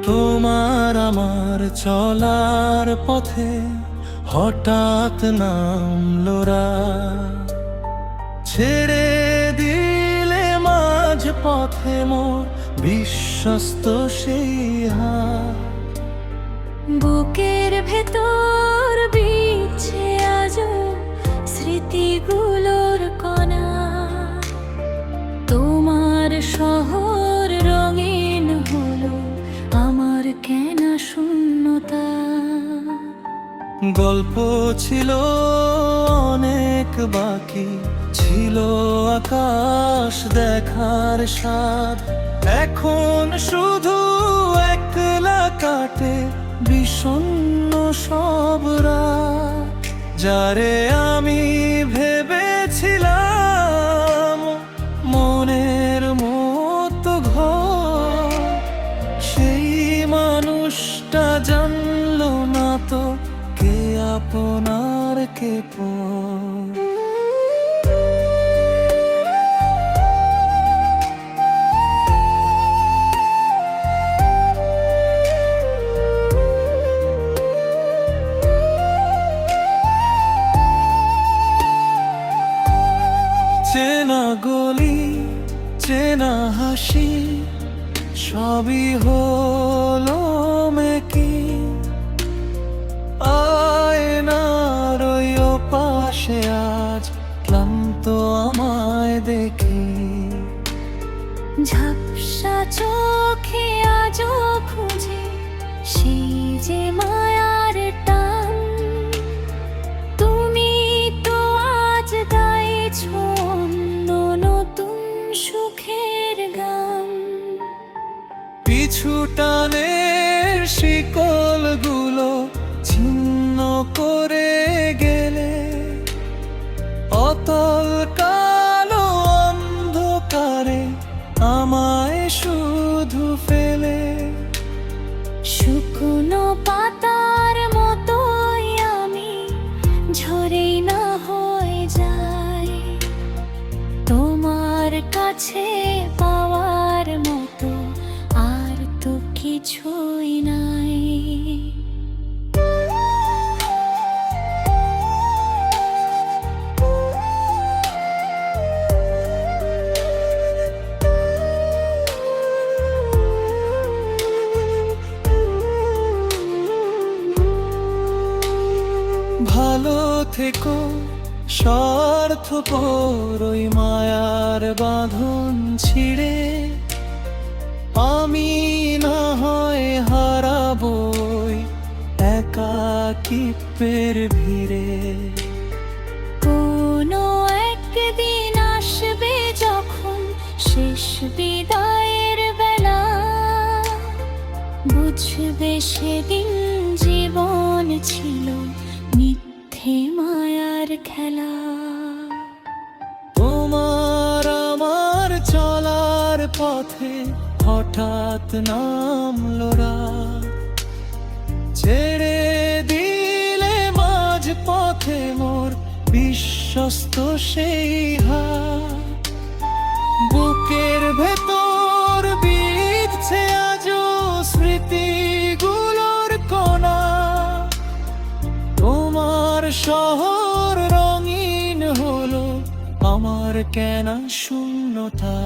তোমার আমার চলার পথে হঠাৎ নামলো রাত, ছেড়ে দিলে মাঝ পথে মোর বিশ্বস্ত সেই হাত। বুকের ভেতর বিচ্ছে আজও স্মৃতিগুলোর কণা, তোমার শহর রঙিন হলো আমার কেন শূন্যতা। গল্প ছিল অনেক বাকি, ছিল আকাশ দেখার স্বাদ, এখন শুধু একলা কাটে বিষণ্ণ সব রাত। যারে আমি ভেবেছিলাম মনের মতো ঘর, সেই মানুষটা জানলো না তো কে আপনার কে পর। চেনা গলি চেনা হাসি সবই হলো মেকি, আয়নার ওই পাশে আজ ক্লান্ত আমায় দেখি। ঝাপসা চোখে আজও খুঁজে সেই যে মায়ার টান, তুমি তো আজ গাইছো অন্য নতুন সুখের গান। পিছু টানের শিকলগুলো ছিন্ন করে গেলে, অতল কালো অন্ধকারে আমায় শুধু ফেলে। শুকনো পাতার মতোই আমি ঝরেই না হয়ে যাই, তোমার কাছে পাওয়ার মতো আর তো কিছুই নাই। ভালো থেকো স্বার্থপর ওই মায়ার বাঁধন ছিঁড়ে, আমি না হয় হারাবই একাকিত্বের ভিড়ে। কোনো একদিন আসবে যখন শেষ বিদায়ের বেলা, বুঝবে সেদিন জীবন ছিল মিথ্যে মায়ার খেলা। তোমার আমার চলার পথে হঠাৎ নামলো রাত, ছেড়ে দিলে মাঝ পথে মোর বিশ্বস্ত সেই হাত। বুকের ভেতর বিঁধছে আজও স্মৃতিগুলোর কোনা, তোমার শহর রঙিন হলো আমার কেন শূন্যতা।